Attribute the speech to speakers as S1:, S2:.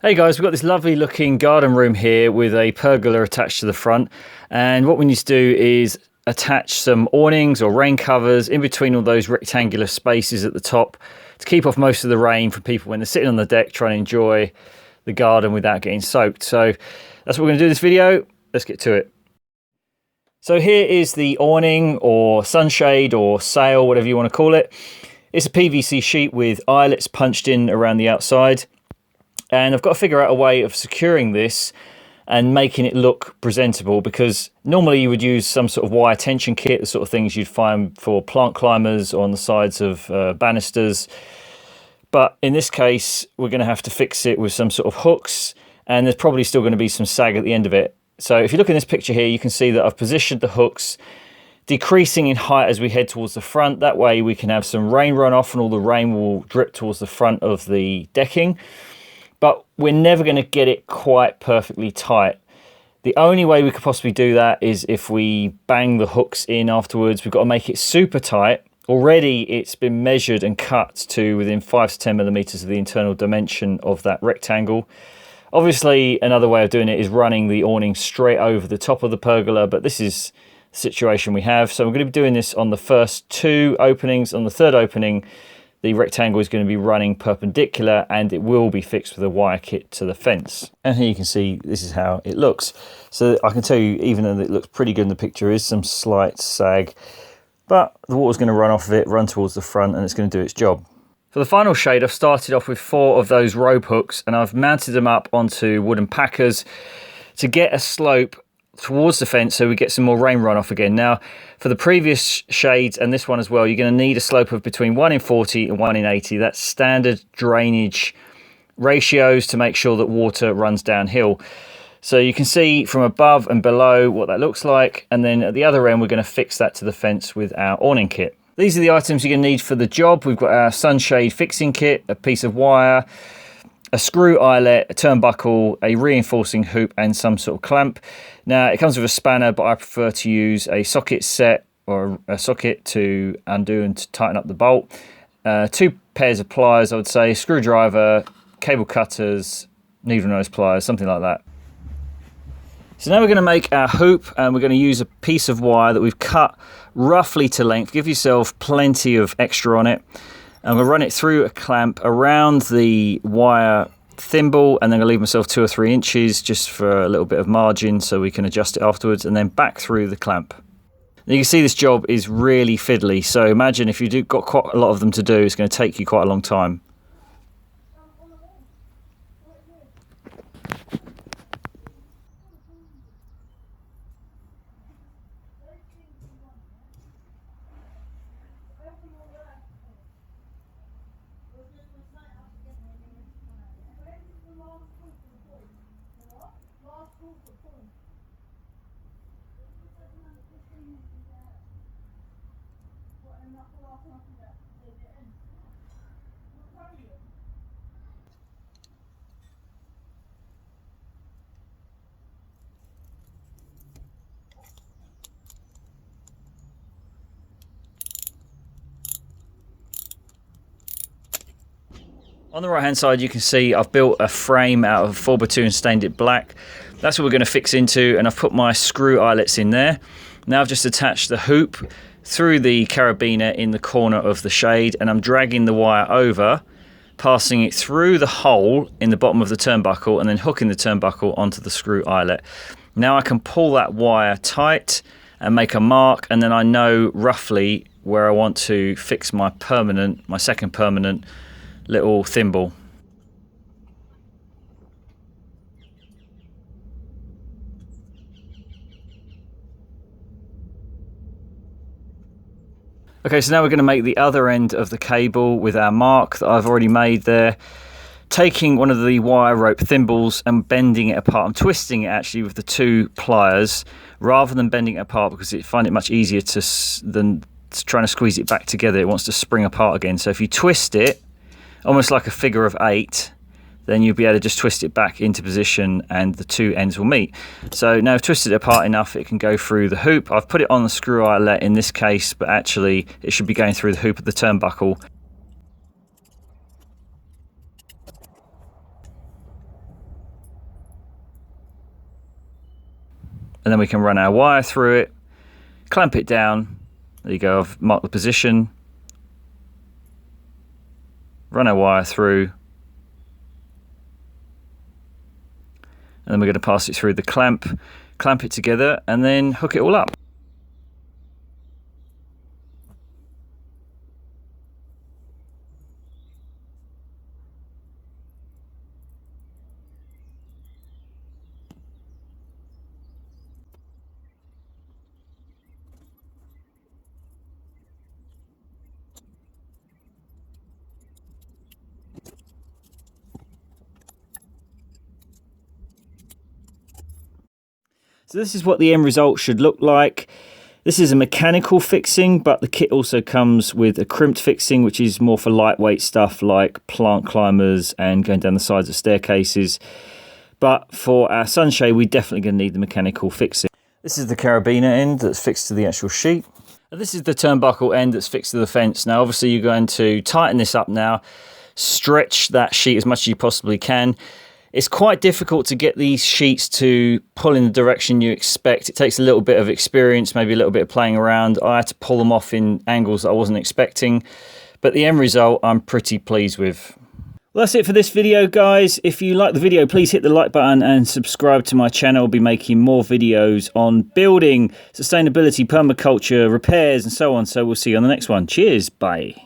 S1: Hey guys, we've got this lovely looking garden room here with a pergola attached to the front, and what we need to do is attach some awnings or rain covers in between all those rectangular spaces at the top to keep off most of the rain for people when they're sitting on the deck trying to enjoy the garden without getting soaked. So that's what we're going to do in this video. Let's get to it. So here is the awning or sunshade or sail, whatever you want to call it. It's a PVC sheet with eyelets punched in around the outside. And I've got to figure out a way of securing this and making it look presentable, because normally you would use some sort of wire tension kit, the sort of things you'd find for plant climbers or on the sides of banisters. But in this case, we're going to have to fix it with some sort of hooks, and there's probably still going to be some sag at the end of it. So if you look in this picture here, you can see that I've positioned the hooks decreasing in height as we head towards the front. That way we can have some rain runoff and all the rain will drip towards the front of the decking. But we're never going to get it quite perfectly tight. The only way we could possibly do that is if we bang the hooks in afterwards. We've got to make it super tight. Already it's been measured and cut to within 5 to 10 millimeters of the internal dimension of that rectangle. Obviously, another way of doing it is running the awning straight over the top of the pergola, but this is the situation we have. So I'm going to be doing this on the first 2 openings. On the 3rd opening, the rectangle is going to be running perpendicular and it will be fixed with a wire kit to the fence. And here you can see this is how it looks. So I can tell you, even though it looks pretty good in the picture, is some slight sag, but the water's going to run off of it, run towards the front, and it's going to do its job. For the final shade, I've started off with 4 of those rope hooks and I've mounted them up onto wooden packers to get a slope towards the fence so we get some more rain runoff again. Now, for the previous shades and this one as well, you're going to need a slope of between 1 in 40 and 1 in 80. That's standard drainage ratios to make sure that water runs downhill. So you can see from above and below what that looks like, and then at the other end we're going to fix that to the fence with our awning kit. These are the items you're going to need for the job. We've got our sunshade fixing kit, a piece of wire, a screw eyelet, a turnbuckle, a reinforcing hoop, and some sort of clamp. Now, it comes with a spanner, but I prefer to use a socket set or a socket to undo and to tighten up the bolt. 2 pairs of pliers, I would say, screwdriver, cable cutters, needle nose pliers, something like that. So now we're going to make our hoop, and we're going to use a piece of wire that we've cut roughly to length. Give yourself plenty of extra on it. I'm going to run it through a clamp around the wire thimble, and then I'm going to leave myself 2 or 3 inches just for a little bit of margin so we can adjust it afterwards, and then back through the clamp. Now you can see this job is really fiddly, so imagine if you've got quite a lot of them to do, it's going to take you quite a long time. On the right hand side you can see I've built a frame out of 4x2 and stained it black. That's what we're going to fix into, and I've put my screw eyelets in there. Now I've just attached the hoop through the carabiner in the corner of the shade, and I'm dragging the wire over, passing it through the hole in the bottom of the turnbuckle and then hooking the turnbuckle onto the screw eyelet. Now I can pull that wire tight and make a mark, and then I know roughly where I want to fix my second permanent little thimble. Okay, so now we're going to make the other end of the cable with our mark that I've already made there. Taking one of the wire rope thimbles and bending it apart. I'm twisting it actually with the 2 pliers rather than bending it apart, because I find it much easier than trying to squeeze it back together. It wants to spring apart again. So if you twist it almost like a figure of 8, then you'll be able to just twist it back into position and the 2 ends will meet. So now I've twisted it apart enough it can go through the hoop. I've put it on the screw eyelet in this case, but actually it should be going through the hoop of the turnbuckle. and then we can run our wire through it, clamp it down. There you go, I've marked the position. Run our wire through. And then we're going to pass it through the clamp it together, and then hook it all up. So this is what the end result should look like. This is a mechanical fixing, but the kit also comes with a crimped fixing, which is more for lightweight stuff like plant climbers and going down the sides of staircases. But for our sunshade, we're definitely going to need the mechanical fixing. This is the carabiner end that's fixed to the actual sheet. And this is the turnbuckle end that's fixed to the fence. Now, obviously, you're going to tighten this up now, stretch that sheet as much as you possibly can. It's quite difficult to get these sheets to pull in the direction you expect. It takes a little bit of experience, maybe a little bit of playing around. I had to pull them off in angles that I wasn't expecting, but the end result I'm pretty pleased with. Well, that's it for this video, guys. If you like the video, please hit the like button and subscribe to my channel. I'll be making more videos on building, sustainability, permaculture, repairs, and so on. So we'll see you on the next one. Cheers. Bye.